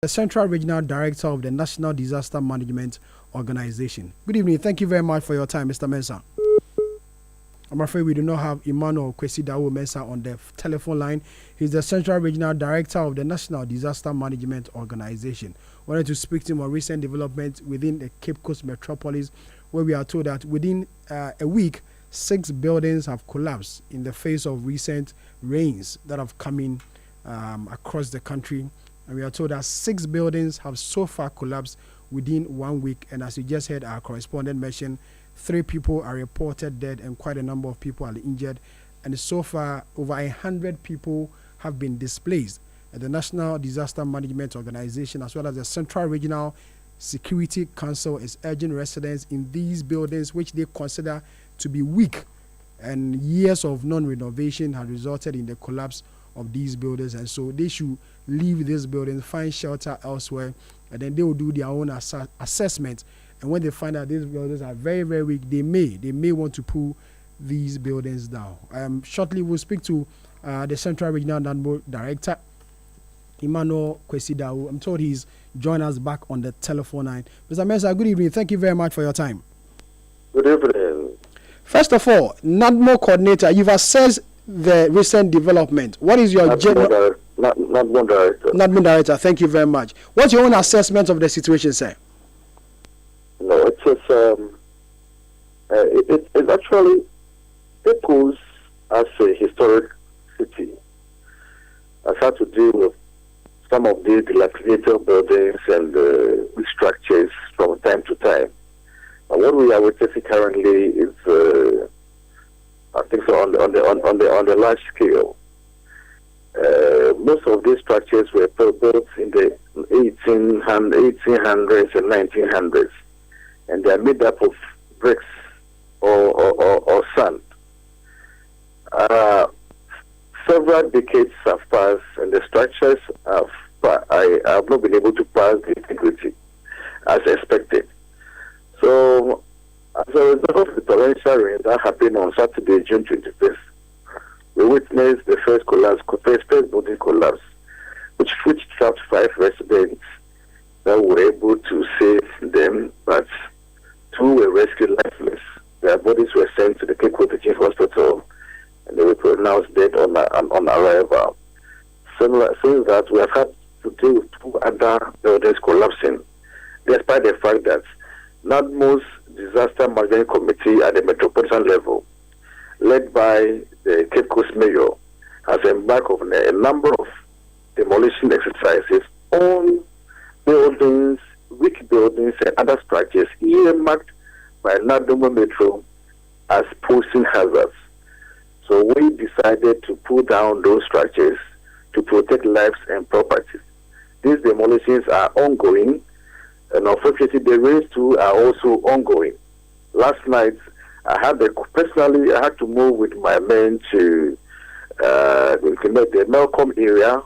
the Central Regional Director of the National Disaster Management Organization. Good evening. Thank you very much for your time, Mr. Mensah. I'm afraid we do not have Emmanuel Kwesidawo Mensah on the telephone line. He's the Central Regional Director of the National Disaster Management Organization. Wanted to speak to him on recent developments within the Cape Coast metropolis, where we are told that within a week, 6 buildings have collapsed in the face of recent rains that have come in across the country. And we are told that 6 buildings have so far collapsed within 1 week. And as you just heard our correspondent mention, 3 people are reported dead and quite a number of people are injured. And so far, over 100 people have been displaced. And the National Disaster Management Organization, as well as the Central Regional Security Council, is urging residents in these buildings, which they consider to be weak, and years of non-renovation have resulted in the collapse of these buildings. And so they should leave these buildings, find shelter elsewhere, and then they will do their own assessment. And when they find out these buildings are very, very weak, they may want to pull these buildings down. Shortly, we'll speak to the Central Regional NADMO Director, Emmanuel Kwesidawo. I'm told he's joined us back on the telephone line. Mr. Mensah, good evening. Thank you very much for your time. Good evening. First of all, NADMO coordinator, you've assessed the recent development. What is your general... NADMO director. NADMO director, thank you very much. What's your own assessment of the situation, sir? No, it's just, it's actually, Cape Coast as a historic city has had to deal with some of the dilapidated buildings and structures from time to time. And what we are witnessing currently is, I think, so on the large scale. Most of these structures were built in the 1800s and 1900s, and they are made up of bricks or sand. Several decades have passed, and the structures I have not been able to pass the integrity as expected. So, as a result of the torrential rain that happened on Saturday, June 25th, we witnessed the first building collapse, which trapped 5 residents that were able to save them, but 2 were rescued lifeless. Their bodies were sent to the Cape Coast Teaching Hospital, and they were pronounced dead on arrival. Similar to that, we have had to deal with 2 other buildings collapsing, despite the fact that NADMO's Disaster Management Committee at the metropolitan level, led by the Cape Coast Mayor, has embarked on a number of demolition exercises on buildings, weak buildings, and other structures earmarked by NADMO Metro as posing hazards. So we decided to pull down those structures to protect lives and properties. These demolitions are ongoing, and unfortunately the rains too are also ongoing. Last night, I had to move with my men to the Melcombe area,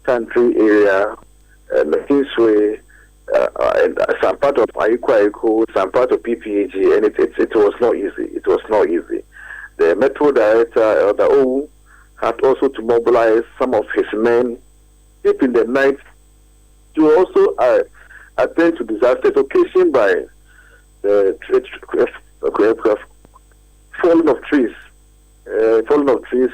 Country area, Kingsway, and some part of Aikwa, some part of PPAG, and it was not easy. It was not easy. The Metro Director, Elder O, had also to mobilize some of his men deep in the night to also attend to disasters occasioned by the falling of trees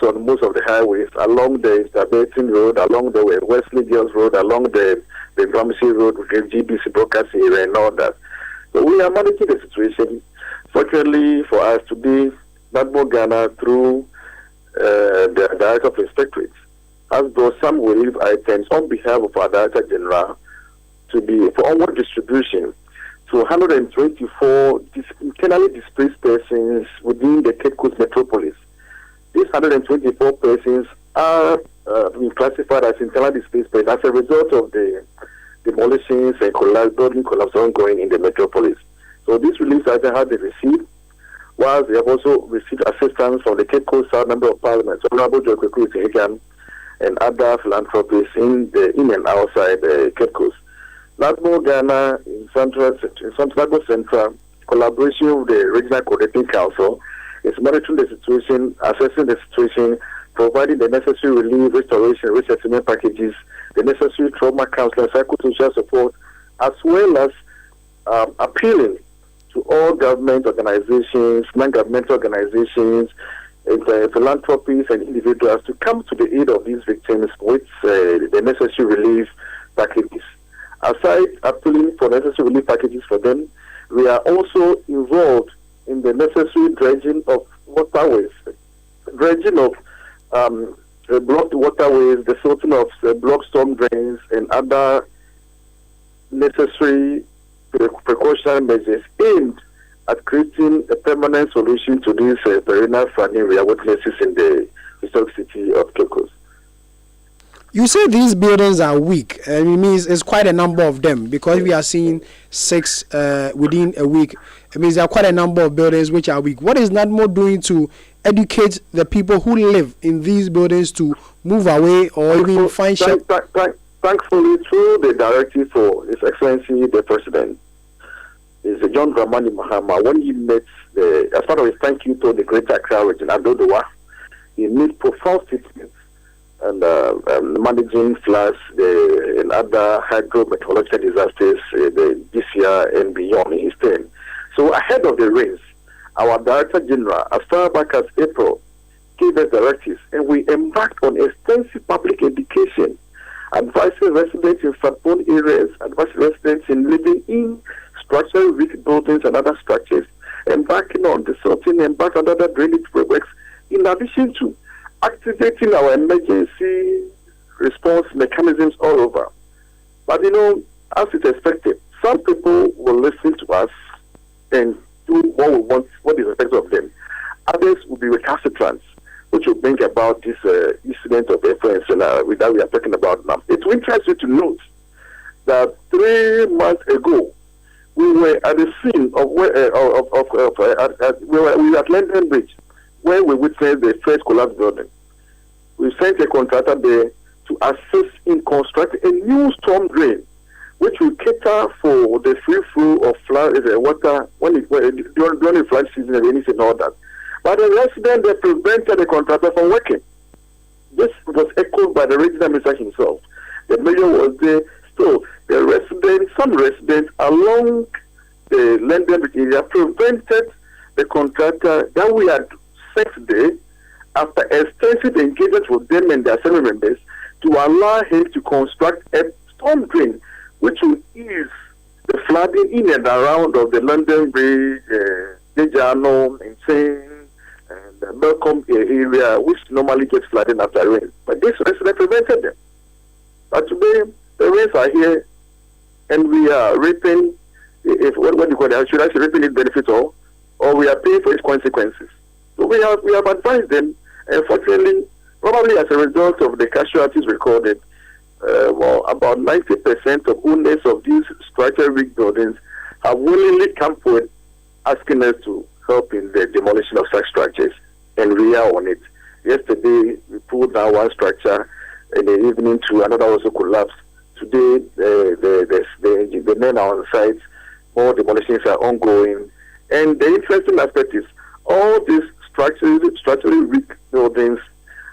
on most of the highways, along the Baton Road, along the Wesley Girls Road, along the Ramsey Road, with the GBC broadcasting area and all that. So we are managing the situation. Fortunately for us today, NADMO Ghana, through the Director of Inspectorate, has brought some relief items on behalf of our Director General to be for onward distribution to 124 internally displaced persons within the Cape Coast metropolis. These 124 persons are being classified as internally displaced persons as a result of the demolitions and building collapse ongoing in the metropolis. So these relief items have been received, whilst they have also received assistance from the Cape Coast South Member of Parliament, Honorable Joe Kwesi, and other philanthropists in and outside the Cape Coast. NADMO Ghana in Central collaboration with the Regional Coordinating Council is monitoring the situation, assessing the situation, providing the necessary relief, restoration, resettlement packages, the necessary trauma counseling, psychosocial support, as well as appealing to all government organizations, non-governmental organizations, philanthropies and individuals to come to the aid of these victims with the necessary relief packages. Aside appealing for necessary relief packages for them, we are also involved in the necessary dredging of waterways, dredging of blocked waterways, the sorting of blocked storm drains, and other necessary precautionary measures aimed at creating a permanent solution to this perennial flooding we are witnessing in the historic city of Cape Coast. You say these buildings are weak, and it means it's quite a number of them, because we are seeing 6 within a week. It means there are quite a number of buildings which are weak. What is NADMO doing to educate the people who live in these buildings to move away or even find shelter? Thankfully, through the directive for His Excellency the President, is John Dramani Mahama, when he met as part of his thank you to the Greater Accra region, Adodowa, he made profound statements and managing floods and other hydrometeorological disasters this year and beyond in his term. So ahead of the rains, our Director General, as far back as April, gave us directives, and we embarked on extensive public education, advising residents in flood-prone areas, advising residents in living in structural weak buildings and other structures, embarking on the sorting, embarking on other drainage projects, in addition to activating our emergency response mechanisms all over. But as it's expected, some people will listen to us and do what we want, what is expected of them. Others will be recalcitrant, which will bring about this incident of influence that we are talking about now. It will interest you to note that 3 months ago, we were at the scene of we were at London Bridge, where we witnessed the first collapse building. We sent a contractor there to assist in constructing a new storm drain, which will cater for the free flow of water during the flood season and all that. But the residents, they prevented the contractor from working. This was echoed by the regional minister himself. The mayor was there. So some residents along the London area prevented the contractor that we had sent there, after extensive engagement with them and their family members, to allow him to construct a storm drain which will ease the flooding in and around of the London Bridge, GJA, and the Melcombe area, which normally gets flooding after rain. But this resident prevented them. But today, the rains are here, and we are reaping, reaping its benefits, or we are paying for its consequences. So we have advised them. Unfortunately, probably as a result of the casualties recorded, about 90% of owners of these structural weak buildings have willingly come forward asking us to help in the demolition of such structures, and we are on it. Yesterday, we pulled down one structure, in the evening to another also collapsed. Today, the men are on site, more demolitions are ongoing, and the interesting aspect is all these structurally weak buildings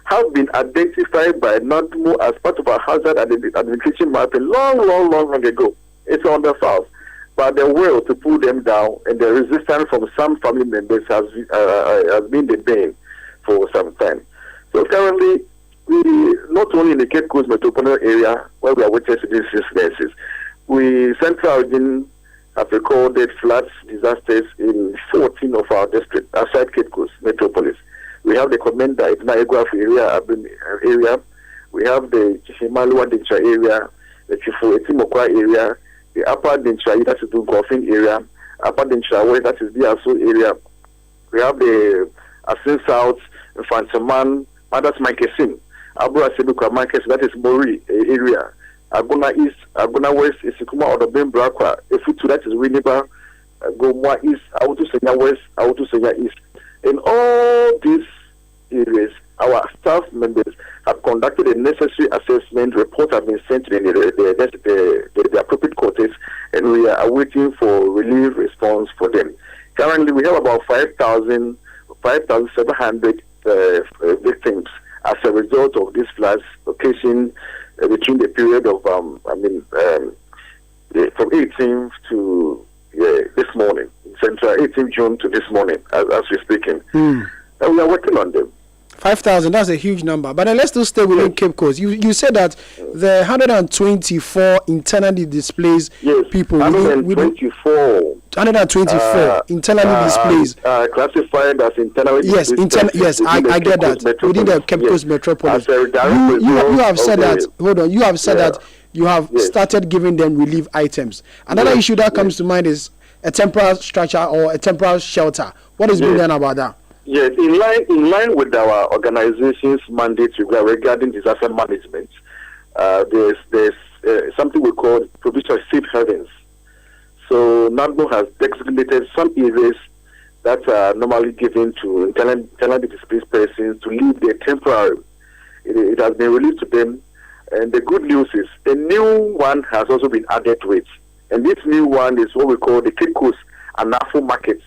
have been identified by NADMO as part of a hazard identification mapping long ago. It's on the files. But the will to pull them down and the resistance from some family members has been the bane for some time. So currently, we not only in the Cape Coast metropolitan area where we are witnessing these incidences, we central region have recorded floods, disasters in 14 of our districts outside Cape Coast metropolis. We have the Commander Ibn area, we have the Chihimaluwa Dincha area, the Chifu Etimokwa area, the Upper Dincha, that is the Golfing area, Upper Dincha West, that is the Asu area. We have the Asin South, Fantaman, Madas Mankesim, Abu Asibuka Marcus, that is Mori area. Aguna East, Aguna West, Isikuma Odobin Brakwa, Efutu, that is Winneba, Gomwa East, Autu Senya West, Autu Senya East. In all these areas, our staff members have conducted a necessary assessment. Reports have been sent to the appropriate quarters, and we are awaiting for relief response for them. Currently, we have about 5,700 victims as a result of these floods occasioned between the period of from 18th to this morning, Central 18th June to this morning, as we're speaking. And we are working on them. 5,000, that's a huge number. But then let's still stay within Cape Coast. You said that the 124 internally displaced people. 124 internally displaced. Classified as internally displaced. Yes, I get that. Within the Cape Coast metropolis. You have said that. Hold on. You have said that you have started giving them relief items. Another issue that comes to mind is a temporary structure or a temporary shelter. What is being done about that? Yes, in line with our organization's mandate regarding disaster management, there's something we call provision of safe havens. So NADMO has designated some areas that are normally given to internally displaced persons to live there temporarily. It has been released to them, and the good news is a new one has also been added to it. And this new one is what we call the Cape Coast Anafo Market.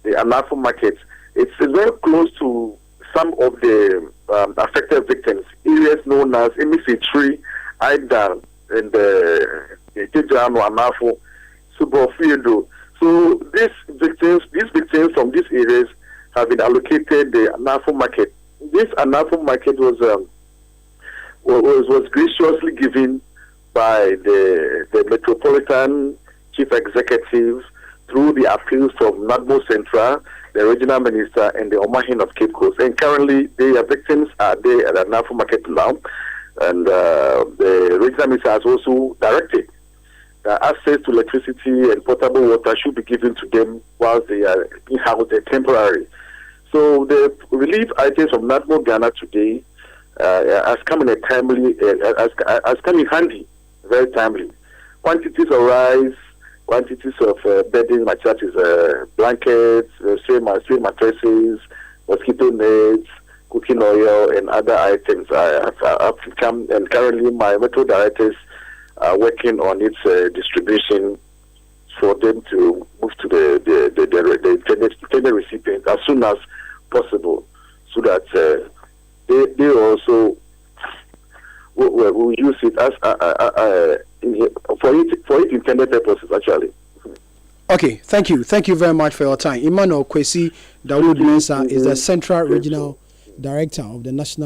The Anafo Market. It's very close to some of the affected victims, areas known as Emisitri, Aidan, and GJA, Anafo, Subofiedo. So these victims from these areas have been allocated the Anafo Market. This Anafo Market was graciously given by the Metropolitan Chief Executive through the appeals from NADMO Central, the regional minister, and the Omahin of Cape Coast. And currently, their victims are there at the Anafo Market now. And the regional minister has also directed that access to electricity and potable water should be given to them whilst they are in house temporary. So the relief items from NADMO Ghana today has come in a timely, has come in handy, very timely. Quantities of rice, quantities of bedding, that is blankets, stray mattresses, mosquito nets, cooking oil, and other items have come. And currently, my metro directors are working on its distribution for them to move to the intended recipients as soon as possible, so that they also will use it as for its intended purposes, actually. Okay, thank you very much for your time. Emmanuel Kwesi Dawood Mensah is the Central Regional Director of the National